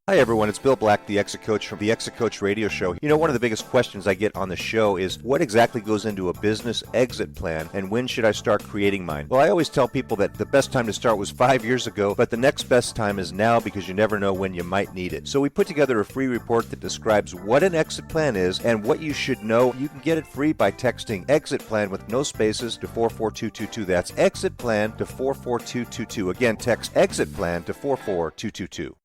Hi everyone, it's Bill Black, the Exit Coach from the Exit Coach Radio Show. You know, one of the biggest questions I get on the show is what exactly goes into a business exit plan and when should I start creating mine? Well, I always tell people that the best time to start was 5 years ago, but the next best time is now because you never know when you might need it. So we put together a free report that describes what an exit plan is and what you should know. You can get it free by texting exit plan with no spaces to 44222. That's exit plan to 44222. Again, text exit plan to 44222.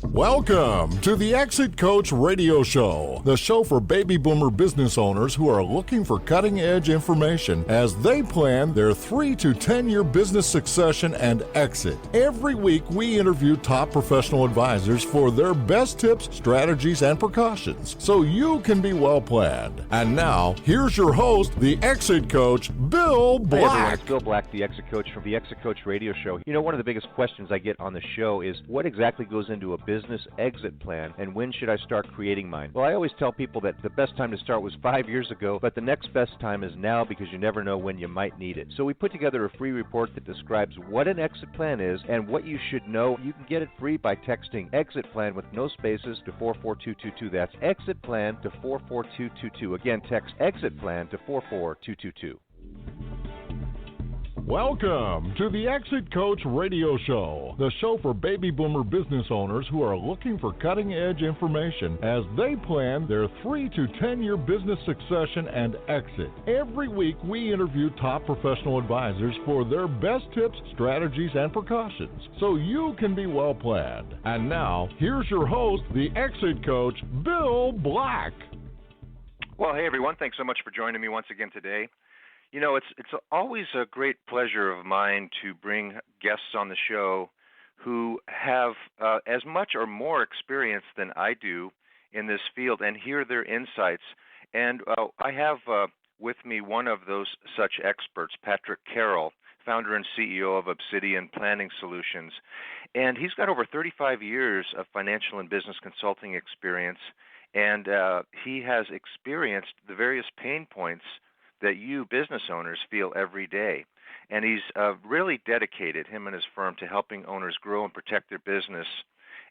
Welcome to the Exit Coach Radio Show, the show for baby boomer business owners who are looking for cutting-edge information as they plan their 3 to 10-year business succession and exit. Every week, we interview top professional advisors for their best tips, strategies, and precautions, so you can be well-planned. And now, here's your host, the Exit Coach, Bill Black. Hey everyone, it's Bill Black, the Exit Coach from the Exit Coach Radio Show. You know, one of the biggest questions I get on the show is what exactly goes into a business exit plan and when should I start creating mine? Well, I always tell people that the best time to start was 5 years ago, but the next best time is now because you never know when you might need it. So we put together a free report that describes what an exit plan is and what you should know. You can get it free by texting exit plan with no spaces to 44222. That's exit plan to 44222. Again, text exit plan to 44222. Welcome to the Exit Coach Radio Show, the show for baby boomer business owners who are looking for cutting-edge information as they plan their 3 to 10-year business succession and exit. Every week, we interview top professional advisors for their best tips, strategies, and precautions, so you can be well-planned. And now, here's your host, the Exit Coach, Bill Black. Well, hey, everyone. Thanks so much for joining me once again today. You know, it's always a great pleasure of mine to bring guests on the show who have as much or more experience than I do in this field and hear their insights. And I have with me one of those such experts, Patrick Carroll, founder and CEO of Obsidian Planning Solutions. And he's got over 35 years of financial and business consulting experience, and he has experienced the various pain points that you business owners feel every day. And he's really dedicated, him and his firm, to helping owners grow and protect their business.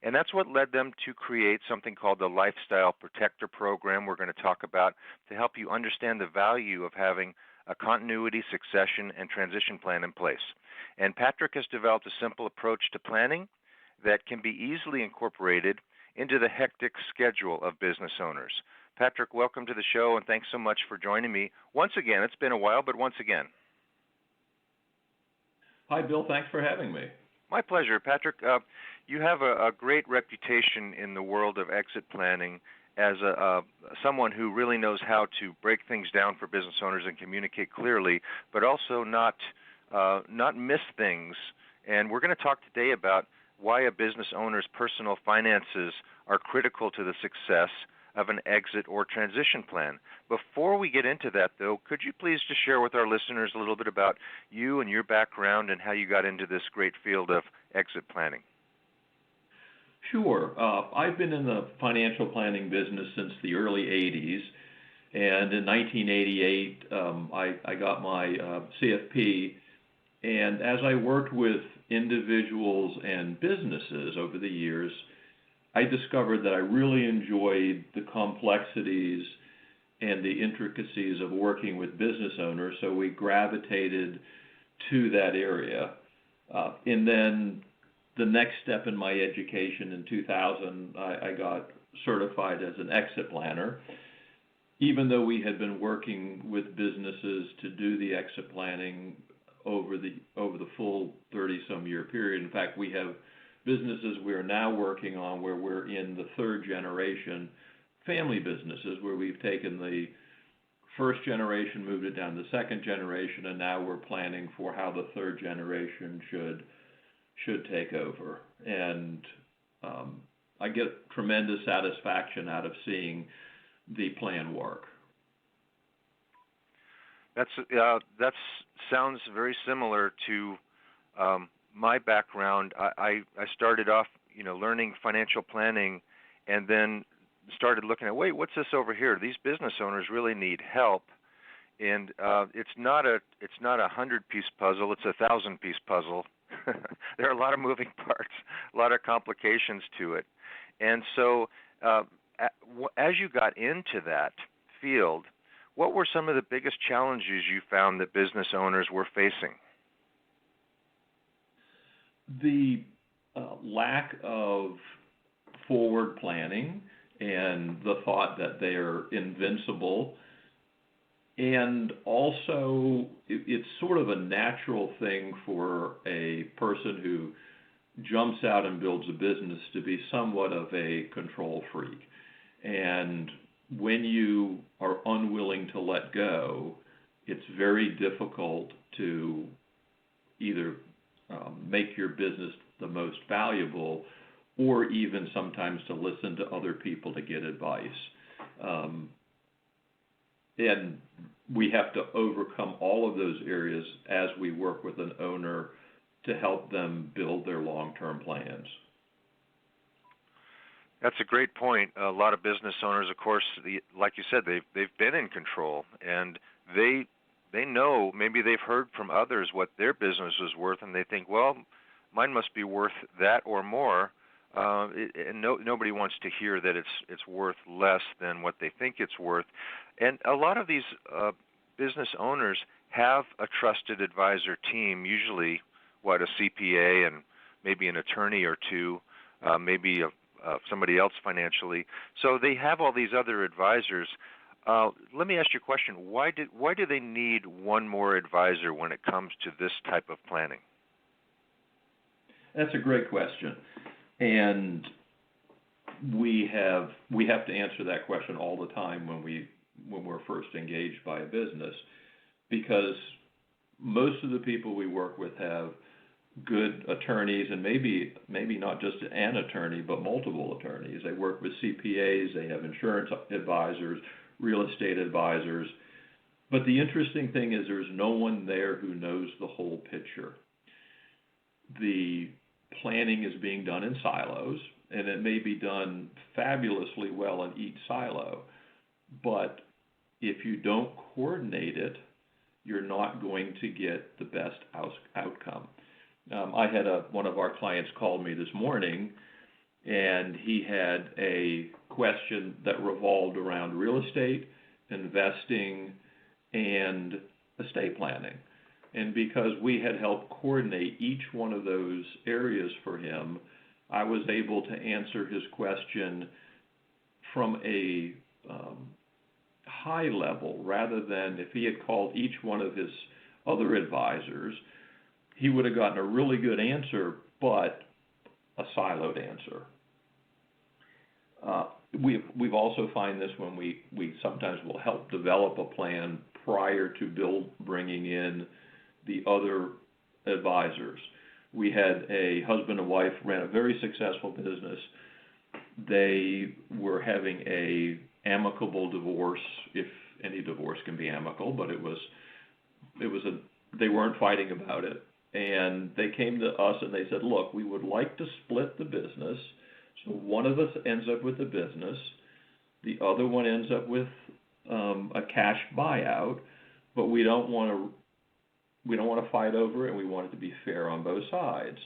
And that's what led them to create something called the Lifestyle Protector Program we're going to talk about to help you understand the value of having a continuity, succession, and transition plan in place. And Patrick has developed a simple approach to planning that can be easily incorporated into the hectic schedule of business owners. Patrick, welcome to the show, and thanks so much for joining me once again. It's been a while, but once again. Hi, Bill. Thanks for having me. My pleasure. Patrick, you have a great reputation in the world of exit planning as someone who really knows how to break things down for business owners and communicate clearly, but also not miss things. And we're going to talk today about why a business owner's personal finances are critical to the success of an exit or transition plan. Before we get into that, though, could you please just share with our listeners a little bit about you and your background and how you got into this great field of exit planning? Sure. I've been in the financial planning business since the early 80s, and in 1988, I got my CFP, and as I worked with individuals and businesses over the years, I discovered that I really enjoyed the complexities and the intricacies of working with business owners, so we gravitated to that area. And then the next step in my education in 2000, I got certified as an exit planner. Even though we had been working with businesses to do the exit planning over the full 30-some year period. In fact, we have businesses we are now working on where we're in the third generation family businesses, where we've taken the first generation, moved it down to the second generation, and now we're planning for how the third generation should take over. And I get tremendous satisfaction out of seeing the plan work. That sounds very similar to my background. I started off, learning financial planning, and then started looking at, wait, what's this over here? These business owners really need help, and it's not a 100-piece puzzle; it's a 1,000-piece puzzle. there are a lot of moving parts, a lot of complications to it. And so as you got into that field, what were some of the biggest challenges you found that business owners were facing? The lack of forward planning and the thought that they're invincible. And also, it's sort of a natural thing for a person who jumps out and builds a business to be somewhat of a control freak. And when you are unwilling to let go, it's very difficult to either make your business the most valuable, or even sometimes to listen to other people to get advice. And we have to overcome all of those areas as we work with an owner to help them build their long-term plans. That's a great point. A lot of business owners, of course, like you said, they've been in control, and they know, maybe they've heard from others what their business is worth, and they think, well, mine must be worth that or more. And nobody wants to hear that it's worth less than what they think it's worth. And a lot of these business owners have a trusted advisor team, usually a CPA and maybe an attorney or two, maybe somebody else financially. So they have all these other advisors. Let me ask you a question. Why do they need one more advisor when it comes to this type of planning? That's a great question. And we have to answer that question all the time when we're first engaged by a business, because most of the people we work with have good attorneys, and maybe not just an attorney, but multiple attorneys. They work with CPAs, they have insurance advisors, real estate advisors. But the interesting thing is there's no one there who knows the whole picture. The planning is being done in silos, and it may be done fabulously well in each silo. But if you don't coordinate it, you're not going to get the best outcome. I had one of our clients call me this morning, and he had a question that revolved around real estate, investing, and estate planning. And because we had helped coordinate each one of those areas for him, I was able to answer his question from a high level, rather than if he had called each one of his other advisors, he would have gotten a really good answer, but a siloed answer. We've also find this when we sometimes will help develop a plan prior to bringing in the other advisors. We had a husband and wife ran a very successful business. They were having a amicable divorce, if any divorce can be amicable, but they weren't fighting about it. And they came to us and they said, look, we would like to split the business. So one of us ends up with the business. The other one ends up with a cash buyout, but we don't want to fight over it, and we want it to be fair on both sides.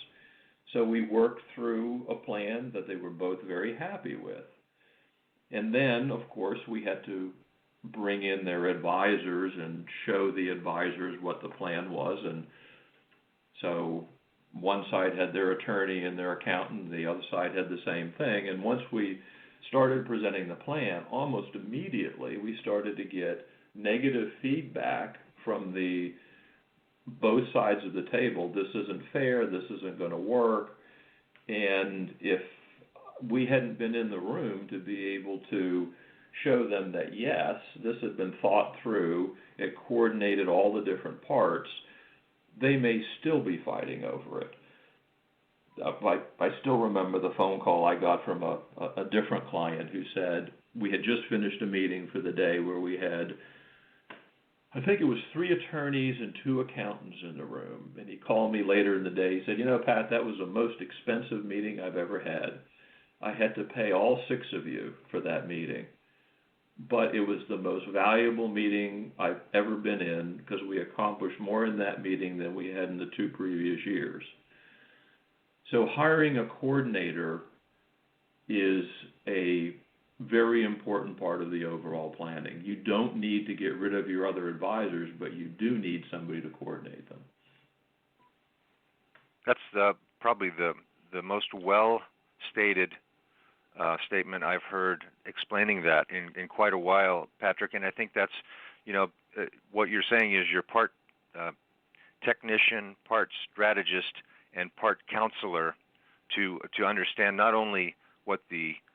So we worked through a plan that they were both very happy with. And then, of course, we had to bring in their advisors and show the advisors what the plan was. And so one side had their attorney and their accountant, the other side had the same thing. And once we started presenting the plan, almost immediately we started to get negative feedback from both sides of the table. This isn't fair, this isn't going to work. And if we hadn't been in the room to be able to show them that, yes, this had been thought through, it coordinated all the different parts, they may still be fighting over it. I still remember the phone call I got from a different client who said we had just finished a meeting for the day where we had, I think it was 3 attorneys and 2 accountants in the room. And he called me later in the day. He said, Pat, that was the most expensive meeting I've ever had. I had to pay all 6 of you for that meeting. But it was the most valuable meeting I've ever been in, because we accomplished more in that meeting than we had in the 2 previous years. So hiring a coordinator is a very important part of the overall planning. You don't need to get rid of your other advisors, but you do need somebody to coordinate them. That's probably the most well-stated statement I've heard explaining that in quite a while, Patrick. And I think that's, what you're saying is you're part technician, part strategist, and part counselor to understand not only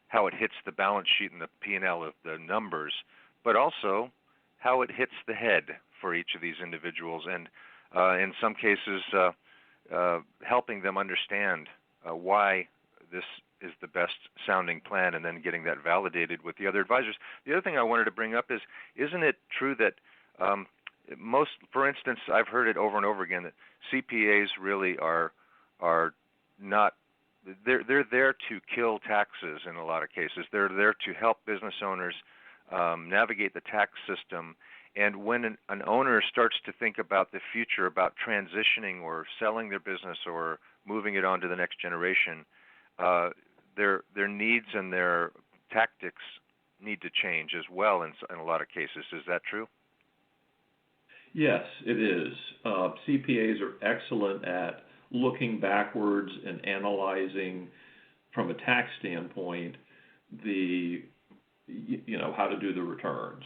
how it hits the balance sheet and the P&L of the numbers, but also how it hits the head for each of these individuals, and in some cases helping them understand why this is the best sounding plan, and then getting that validated with the other advisors. The other thing I wanted to bring up is, isn't it true that for instance, I've heard it over and over again that CPAs really are not. They're there to kill taxes in a lot of cases. They're there to help business owners navigate the tax system. And when an owner starts to think about the future, about transitioning or selling their business or moving it on to the next generation, their needs and their tactics need to change as well in a lot of cases. Is that true? Yes, it is. CPAs are excellent at looking backwards and analyzing from a tax standpoint how to do the returns.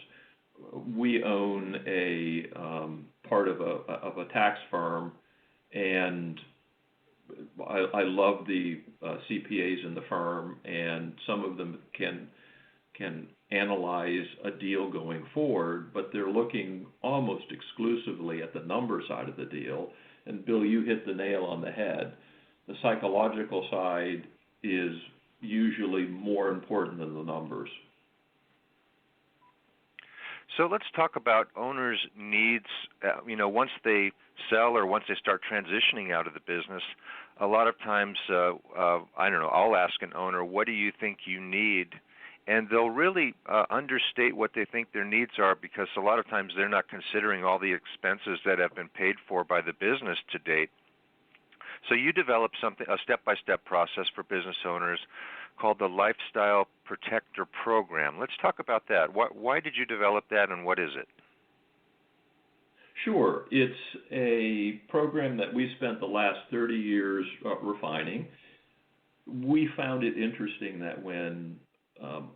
We own a part of a tax firm, and I love the CPAs in the firm, and some of them can analyze a deal going forward, but they're looking almost exclusively at the number side of the deal. And Bill, you hit the nail on the head. The psychological side is usually more important than the numbers. So let's talk about owners' needs. Once they sell or once they start transitioning out of the business, a lot of times, I'll ask an owner, what do you think you need? And they'll really understate what they think their needs are, because a lot of times they're not considering all the expenses that have been paid for by the business to date. So you develop a step-by-step process for business owners called the Lifestyle Protector Program. Let's talk about that. Why did you develop that, and what is it? Sure. It's a program that we spent the last 30 years refining. We found it interesting that when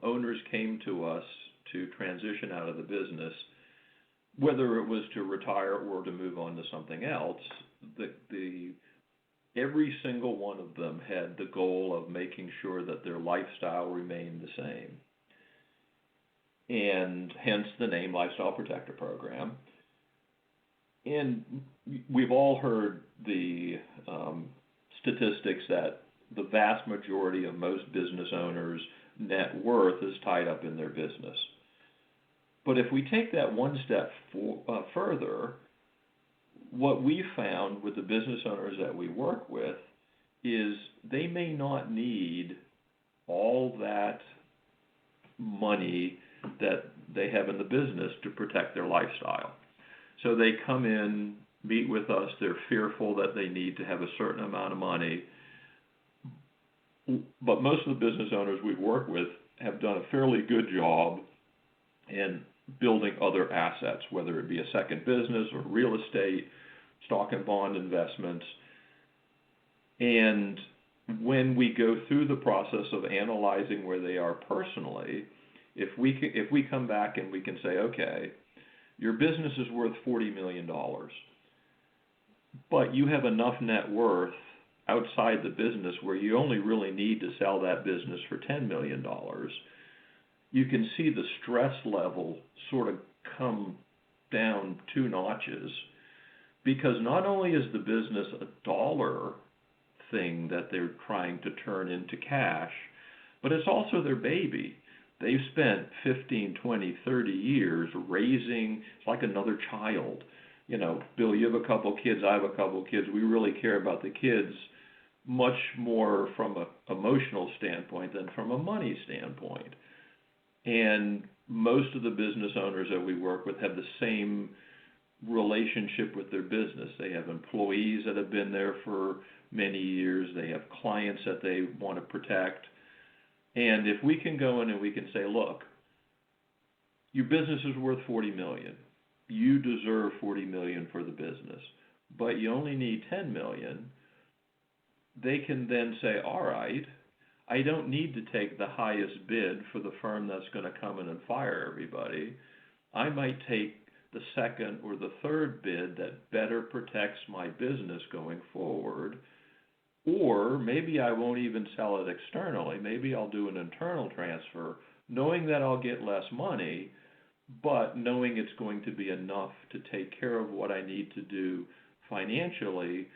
owners came to us to transition out of the business, whether it was to retire or to move on to something else, every single one of them had the goal of making sure that their lifestyle remained the same. And hence the name Lifestyle Protector Program. And we've all heard the statistics that the vast majority of most business owners' net worth is tied up in their business. But if we take that one step further, what we found with the business owners that we work with is they may not need all that money that they have in the business to protect their lifestyle. So they come in, meet with us, they're fearful that they need to have a certain amount of money. But most of the business owners we work with have done a fairly good job in building other assets, whether it be a second business or real estate, stock and bond investments. And when we go through the process of analyzing where they are personally, if we come back and we can say, okay, your business is worth $40 million, but you have enough net worth outside the business where you only really need to sell that business for $10 million, you can see the stress level sort of come down 2 notches, because not only is the business a dollar thing that they're trying to turn into cash, but it's also their baby. They've spent 15, 20, 30 years raising, it's like another child. Bill, you have a couple kids, I have a couple kids. We really care about the kids much more from an emotional standpoint than from a money standpoint. And most of the business owners that we work with have the same relationship with their business. They have employees that have been there for many years. They have clients that they want to protect. And if we can go in and we can say, look, your business is worth $40 million. You deserve $40 million for the business, but you only need $10 million. They can then say, all right, I don't need to take the highest bid for the firm that's going to come in and fire everybody. I might take the second or the third bid that better protects my business going forward. Or maybe I won't even sell it externally. Maybe I'll do an internal transfer, knowing that I'll get less money, but knowing it's going to be enough to take care of what I need to do financially,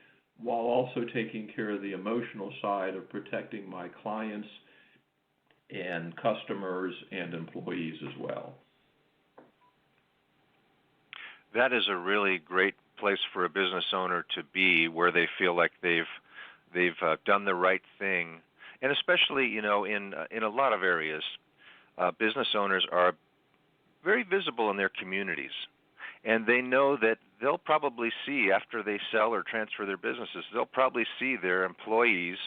while also taking care of the emotional side of protecting my clients and customers and employees as well. That is a really great place for a business owner to be, where they feel like they've done the right thing, and especially in a lot of areas, business owners are very visible in their communities, and they know that they'll probably see, after they sell or transfer their businesses, they'll probably see their employees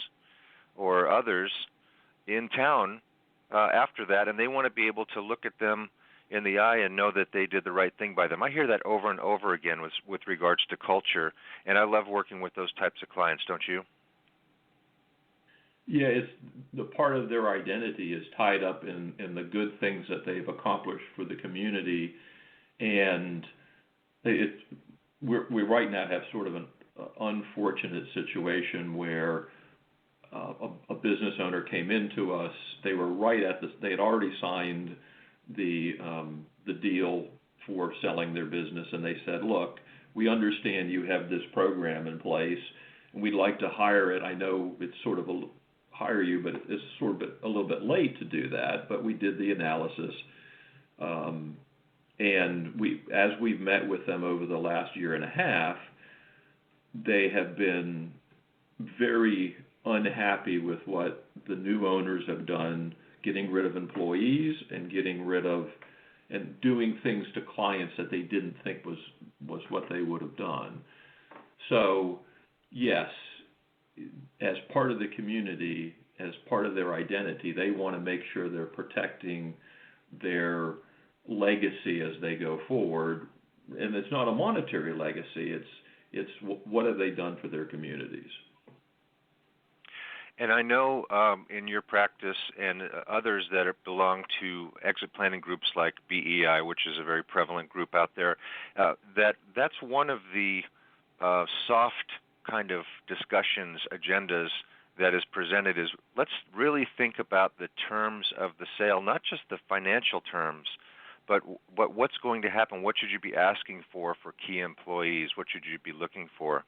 or others in town after that, and they want to be able to look at them in the eye and know that they did the right thing by them. I hear that over and over again with regards to culture, and I love working with those types of clients, don't you? Yeah, it's the part of their identity is tied up in the good things that they've accomplished for the community, and we right now have sort of an unfortunate situation where a business owner came into us. They were right at they had already signed the deal for selling their business, and they said, look, we understand you have this program in place, and we'd like to hire it. I know it's sort of hire you, but it's sort of a little bit late to do that, but we did the analysis. And as we've met with them over the last year and a half, they have been very unhappy with what the new owners have done, getting rid of employees and getting rid of and doing things to clients that they didn't think was what they would have done. So, yes, as part of the community, as part of their identity, they want to make sure they're protecting their legacy as they go forward. And it's not a monetary legacy, it's what have they done for their communities. And I know in your practice and others that belong to exit planning groups like BEI, which is a very prevalent group out there, that's one of the soft kind of discussions, agendas that is presented is, let's really think about the terms of the sale, not just the financial terms, but what's going to happen. What should you be asking for key employees? What should you be looking for?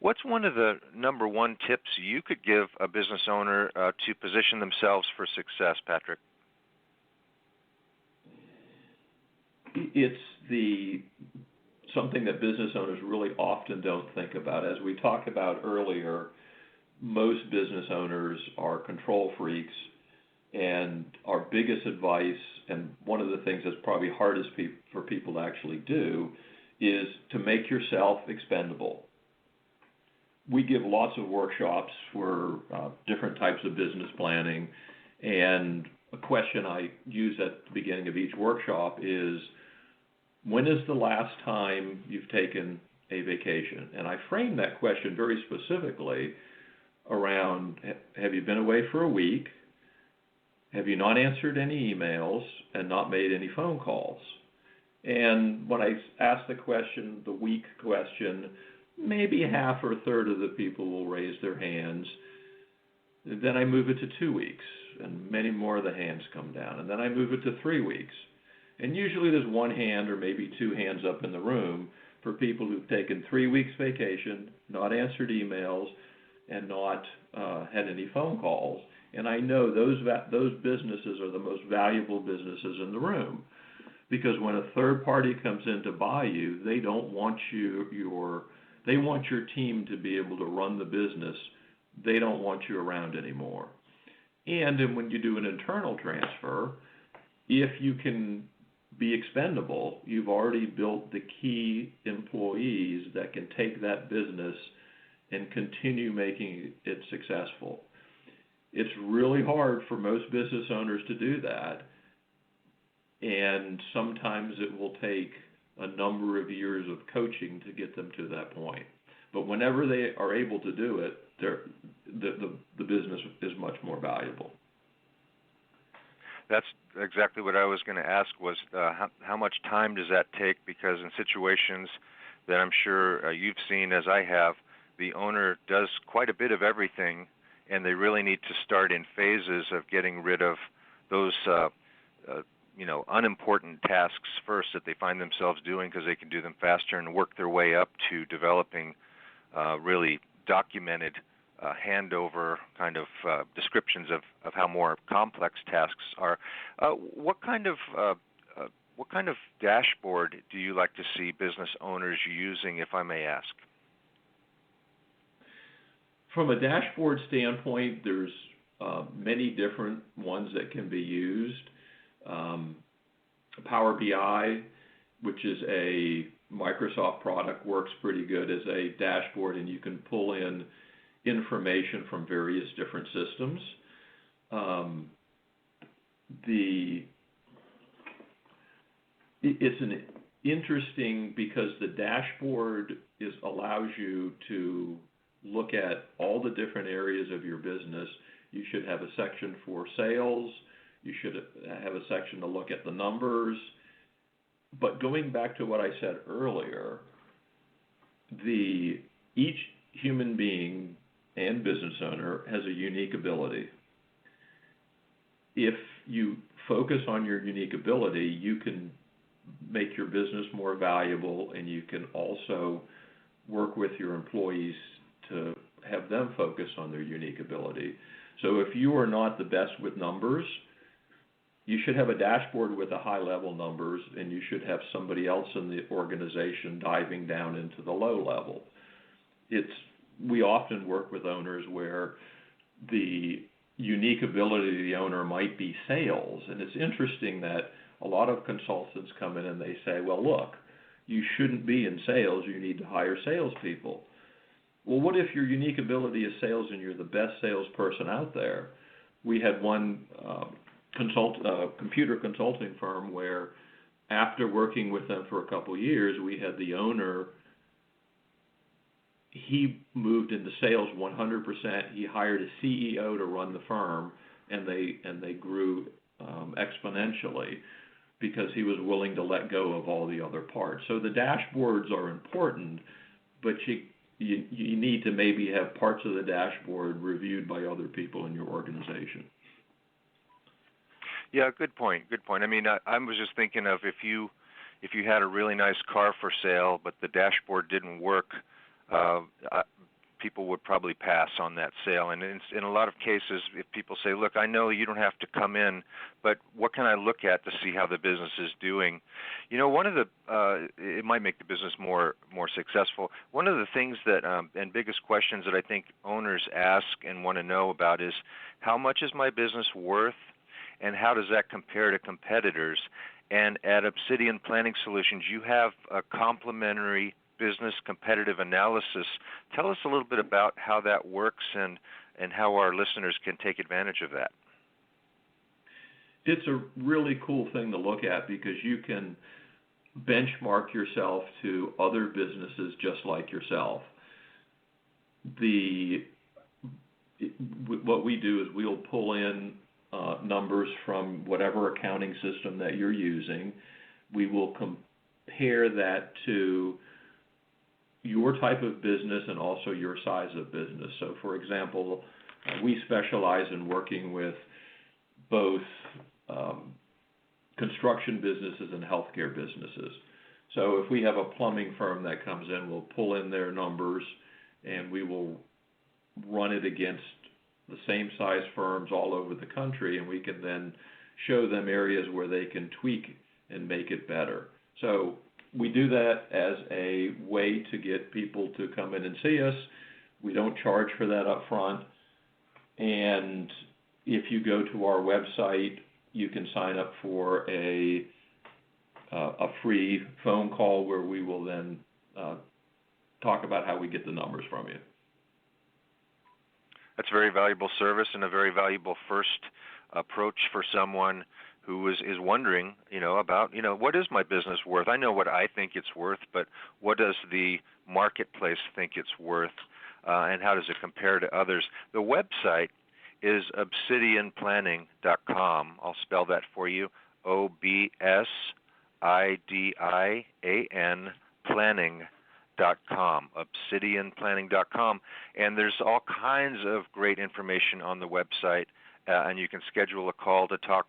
What's one of the number one tips you could give a business owner to position themselves for success, Patrick? It's something that business owners really often don't think about. As we talked about earlier, most business owners are control freaks, and our biggest advice, and one of the things that's probably hardest for people to actually do, is to make yourself expendable. We give lots of workshops for different types of business planning, and a question I use at the beginning of each workshop is, when is the last time you've taken a vacation? And I frame that question very specifically around, have you been away for a week? Have you not answered any emails and not made any phone calls? And when I ask the question, the week question, maybe half or a third of the people will raise their hands. Then I move it to 2 weeks, and many more of the hands come down. And then I move it to 3 weeks. And usually there's one hand or maybe two hands up in the room for people who've taken 3 weeks vacation, not answered emails, and not had any phone calls. And I know those businesses are the most valuable businesses in the room, because when a third party comes in to buy you, they don't want they want your team to be able to run the business. They don't want you around anymore. And when you do an internal transfer, if you can be expendable, you've already built the key employees that can take that business and continue making it successful. It's really hard for most business owners to do that, and sometimes it will take a number of years of coaching to get them to that point. But whenever they are able to do it, the business is much more valuable. That's exactly what I was going to ask was how much time does that take? Because in situations that I'm sure you've seen, as I have, the owner does quite a bit of everything, and they really need to start in phases of getting rid of those unimportant tasks first that they find themselves doing because they can do them faster, and work their way up to developing really documented handover kind of descriptions of how more complex tasks are. What kind of dashboard do you like to see business owners using, if I may ask? From a dashboard standpoint, there's many different ones that can be used. Power BI, which is a Microsoft product, works pretty good as a dashboard, and you can pull in information from various different systems. It's an interesting because the dashboard allows you to look at all the different areas of your business. You should have a section for sales. You should have a section to look at the numbers. But going back to what I said earlier, each human being and business owner has a unique ability. If you focus on your unique ability, you can make your business more valuable, and you can also work with your employees to have them focus on their unique ability. So if you are not the best with numbers, you should have a dashboard with the high-level numbers, and you should have somebody else in the organization diving down into the low level. We often work with owners where the unique ability of the owner might be sales, and it's interesting that a lot of consultants come in and they say, well, look, you shouldn't be in sales, you need to hire salespeople. Well, what if your unique ability is sales and you're the best salesperson out there? We had one computer consulting firm where after working with them for a couple of years, we had the owner, he moved into sales 100%. He hired a CEO to run the firm, and they grew exponentially because he was willing to let go of all the other parts. So the dashboards are important, but you need to maybe have parts of the dashboard reviewed by other people in your organization. Yeah, good point. Good point. I mean, I was just thinking of if you had a really nice car for sale, but the dashboard didn't work, people would probably pass on that sale. And in a lot of cases, if people say, look, I know you don't have to come in, but what can I look at to see how the business is doing? You know, one of the, it might make the business more successful. One of the things that, and biggest questions that I think owners ask and want to know about is, how much is my business worth, and how does that compare to competitors? And at Obsidian Planning Solutions, you have a complementary business competitive analysis. Tell us a little bit about how that works and how our listeners can take advantage of that. It's a really cool thing to look at because you can benchmark yourself to other businesses just like yourself. What we do is we'll pull in numbers from whatever accounting system that you're using. We will compare that to your type of business and also your size of business. So, for example, we specialize in working with both construction businesses and healthcare businesses. So if we have a plumbing firm that comes in, we'll pull in their numbers and we will run it against the same size firms all over the country, and we can then show them areas where they can tweak and make it better. So we do that as a way to get people to come in and see us. We don't charge for that up front. And if you go to our website, you can sign up for a free phone call where we will then talk about how we get the numbers from you. That's a very valuable service and a very valuable first approach for someone who is wondering, about, what is my business worth? I know what I think it's worth, but what does the marketplace think it's worth, and how does it compare to others? The website is obsidianplanning.com. I'll spell that for you, OBSIDIAN planning.com, obsidianplanning.com, and there's all kinds of great information on the website, and you can schedule a call to talk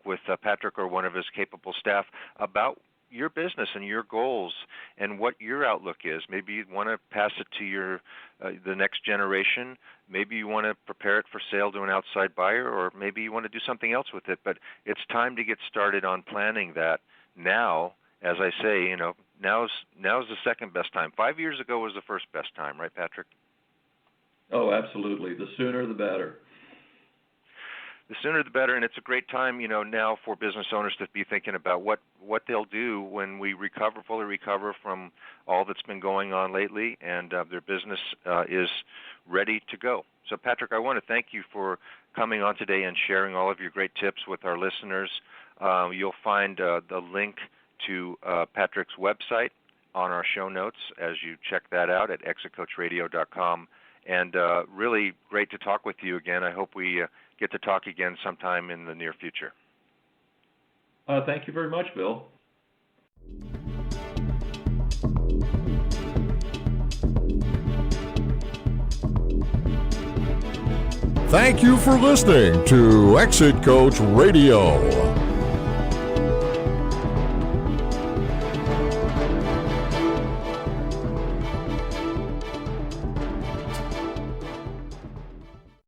with Patrick or one of his capable staff about your business and your goals and what your outlook is. Maybe you want to pass it to the next generation. Maybe you want to prepare it for sale to an outside buyer, or maybe you want to do something else with it. But it's time to get started on planning that now. As I say, now's the second best time. 5 years ago was the first best time, right, Patrick? Oh, absolutely. The sooner the better. The sooner the better, and it's a great time, now for business owners to be thinking about what they'll do when we fully recover from all that's been going on lately, and their business is ready to go. So, Patrick, I want to thank you for coming on today and sharing all of your great tips with our listeners. You'll find the link to Patrick's website on our show notes as you check that out at exitcoachradio.com. And really great to talk with you again. I hope we get to talk again sometime in the near future. Thank you very much, Bill. Thank you for listening to Exit Coach Radio.